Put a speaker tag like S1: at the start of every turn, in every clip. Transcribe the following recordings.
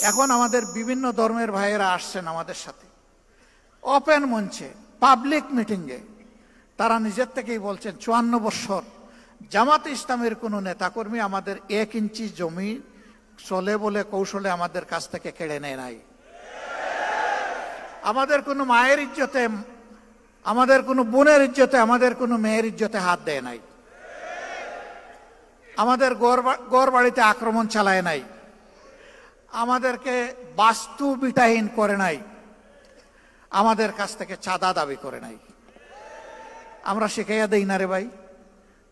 S1: এখন আমাদের বিভিন্ন ধর্মের ভাইয়েরা আসছেন আমাদের সাথে ওপেন মঞ্চে পাবলিক মিটিংয়ে, তারা নিজের থেকেই বলছেন 54 বছর জামাতে ইসলামের কোনো নেতাকর্মী আমাদের 1 ইঞ্চি জমি চলে বলে কৌশলে আমাদের কাছ থেকে কেড়ে নেয় নাই। আমাদের কোনো মায়ের ইজ্জতে, আমাদের কোনো বোনের ইজ্জতে, আমাদের কোনো মেয়ের ইজ্জতে হাত দেয় নাই, আমাদের গড় বাড়িতে আক্রমণ চালায় নাই, আমাদেরকে বাস্তু বিটাহীন করে নাই, আমাদের কাছ থেকে চাঁদা দাবি করে নাই। আমরা শিখাইয়া দেই না রে ভাই,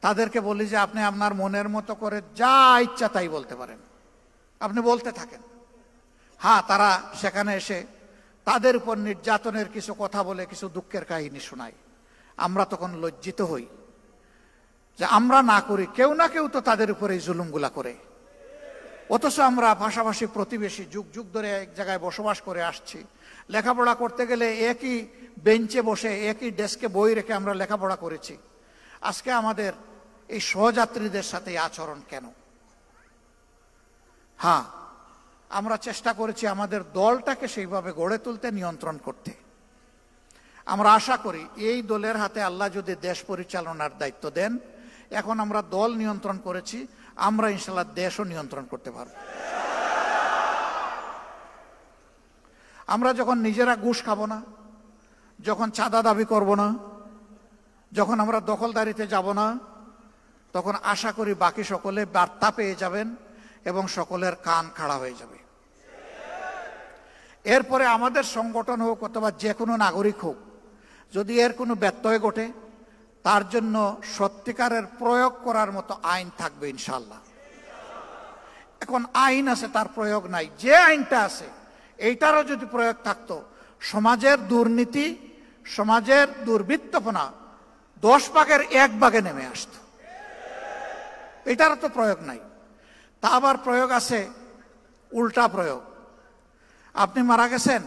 S1: তাদেরকে বলি যে আপনি আপনার মনের মতো করে যা ইচ্ছা তাই বলতে পারেন, আপনি বলতে থাকেন। হ্যাঁ, তারা সেখানে এসে তাদের উপর নির্যাতনের কিছু কথা বলে কিছু দুঃখের কাহিনী শোনায়। আমরা তখন লজ্জিত হই যে আমরা না করি, কেউ না কেউ তো তাদের উপরে এই জুলুমগুলা করে। অথচ আমরা পাশাপাশি প্রতিবেশী, যুগ যুগ ধরে এক জায়গায় বসবাস করে আসছি। লেখাপড়া করতে গেলে একই বেঞ্চে বসে একই ডেস্কে বই রেখে আমরা লেখাপড়া করেছি। আজকে আমাদের এই সহযাত্রীদের সাথে আচরণ কেন? হ্যাঁ, আমরা চেষ্টা করেছি আমাদের দলটাকে সেইভাবে গড়ে তুলতে, নিয়ন্ত্রণ করতে। আমরা আশা করি এই দলের হাতে আল্লাহ যদি দেশ পরিচালনার দায়িত্ব দেন, এখন আমরা দল নিয়ন্ত্রণ করেছি, আমরা ইনশাআল্লাহ দেশও নিয়ন্ত্রণ করতে পারব। আমরা যখন নিজেরা ঘুষ খাবো না, যখন চাঁদা দাবি করব না, যখন আমরা দখলদারিতে যাব না, তখন আশা করি বাকি সকলে বার্তা পেয়ে যাবেন এবং সকলের কান খাড়া হয়ে যাবে। এরপরে আমাদের সংগঠন হোক অথবা যে কোনো নাগরিক হোক, যদি এর কোনো ব্যত্যয় ঘটে, তার জন্য সত্যিকারের প্রয়োগ করার মতো আইন থাকবে ইনশাআল্লাহ। এখন আইন আছে, তার প্রয়োগ নাই। যে আইনটা আছে এইটারও যদি প্রয়োগ থাকতো, সমাজের দুর্নীতি, সমাজের দুর্বৃত্তপনা 10 ভাগের 1 ভাগে নেমে আসত। এটারও তো প্রয়োগ নাই। তা আবার প্রয়োগ আছে উল্টা প্রয়োগ। আপনি মারা গেছেন,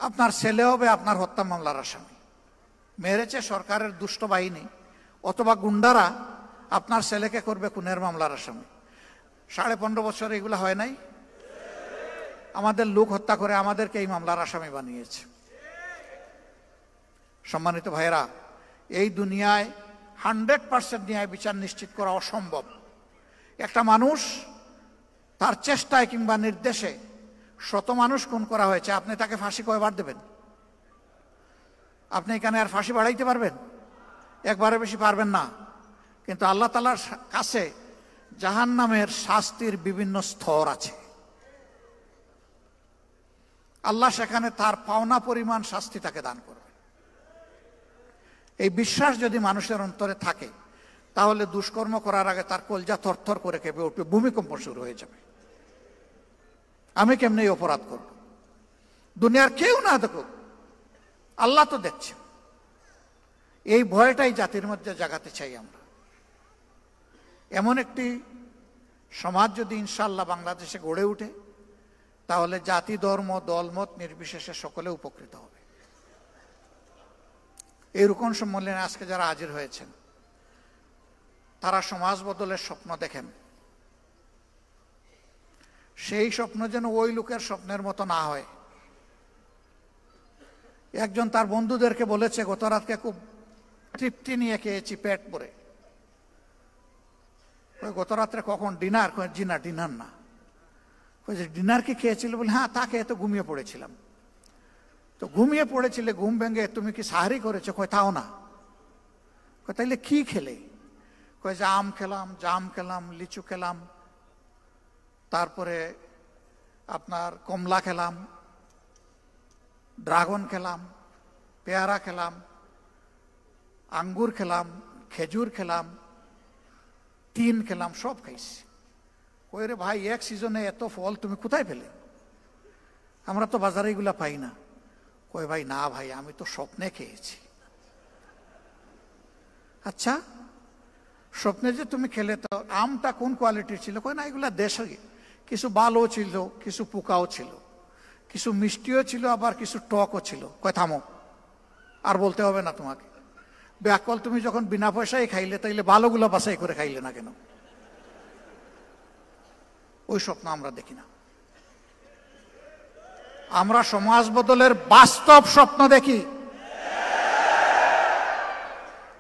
S1: আপনার ছেলে হবে আপনার হত্যা মামলার আসামি। মেরেছে সরকারের দুষ্ট বাহিনী অথবা গুন্ডারা, আপনার ছেলেকে করবে খুনের মামলার আসামি। 15.5 বছর এগুলো হয় নাই? আমাদের লোক হত্যা করে আমাদেরকে এই মামলার আসামি বানিয়েছে। সম্মানিত ভাইয়েরা, এই দুনিয়ায় 100% ন্যায় বিচার নিশ্চিত করা অসম্ভব। একটা মানুষ তার চেষ্টায় কিংবা নির্দেশে 100 মানুষ খুন করা হয়েছে, আপনি তাকে ফাঁসি কয়বার দেবেন? আপনি এখানে আর ফাঁসি বাড়াইতে পারবেন? একবারে বেশি পারবেন না। কিন্তু আল্লাহ তাআলার কাছে জাহান্নামের শাস্তির বিভিন্ন স্তর আছে। আল্লাহ সেখানে তার পাওনা পরিমাণ শাস্তি তাকে দান করবে। এই বিশ্বাস যদি মানুষের অন্তরে থাকে, তাহলে দুষ্কর্ম করার আগে তার কলজা থরথর করে কেঁপে উঠবে, ভূমিকম্প শুরু হয়ে যাবে। আমি কেমনে এই অপরাধ করব? দুনিয়ার কেউ না দেখুক, আল্লাহ তো দেখছে। এই ভয়টাই জাতির মধ্যে জাগাতে চাই আমরা। এমন একটি সমাজ যদি ইনশাআল্লাহ বাংলাদেশে গড়ে ওঠে, তাহলে জাতি, ধর্ম, দলমত নির্বিশেষে সকলে উপকৃত হবে। এই রুকন সম্মেলনে আজকে যারা হাজির হয়েছেন, তারা সমাজ বদলের স্বপ্ন দেখেন। সেই স্বপ্ন যেন ওই লোকের স্বপ্নের মতো না হয়। একজন তার বন্ধুদেরকে বলেছে, গত রাতকে খুব তৃপ্তি নিয়ে খেয়েছি, পেট ভরে। গত রাত্রে কখন ডিনার? জি না, ডিনার না। ডিনার কি খেয়েছিল? বলে হ্যাঁ, তা খেয়ে তো ঘুমিয়ে পড়েছিলাম। তো ঘুমিয়ে পড়েছিলে, ঘুম ভেঙে তুমি কি সাহারি করেছো? কয় তাও না। তাইলে কি খেলে? কয় যে আম খেলাম, জাম খেলাম, লিচু খেলাম, তারপরে আপনার কমলা খেলাম, ড্রাগন খেলাম, পেয়ারা খেলাম, আঙ্গুর খেলাম, খেজুর খেলাম, তিন খেলাম, সব খাইছি। কই রে ভাই, এক সিজনে এত ফল তুমি কোথায় পেলে? আমরা তো বাজারে এগুলা পাই না। কই ভাই না ভাই, আমি তো স্বপ্নে খেয়েছি। আচ্ছা, স্বপ্নে যে তুমি খেলে, তো আমটা কোন কোয়ালিটির ছিল? কই না, এগুলা দেশে কিছু ভালো ছিল, কিছু পোকাও ছিল, কিছু মিষ্টিও ছিল, আবার কিছু টকও ছিল। কয় থামো, আর বলতে হবে না তোমাকে। ব্যাকল, তুমি যখন বিনা পয়সায় খাইলে, তাইলে ভালোগুলো বাছাই করে খাইলে না কেন? ওই স্বপ্ন আমরা দেখি না। আমরা সমাজ বদলের বাস্তব স্বপ্ন দেখি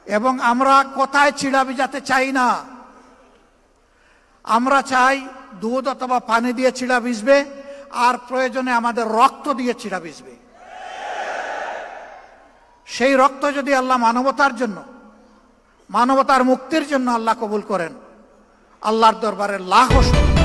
S1: এবং আমরা কোথায় ছিড়া ভিজাতে চাই না। আমরা চাই দুধ অথবা পানি দিয়ে ছিড়া ভিজবে, আর প্রয়োজনে আমাদের রক্ত দিয়ে ছিড়া ভিজবে। সেই রক্ত যদি আল্লাহ মানবতার জন্য, মানবতার মুক্তির জন্য আল্লাহ কবুল করেন, আল্লাহর দরবারে লাখো শুকরিয়া।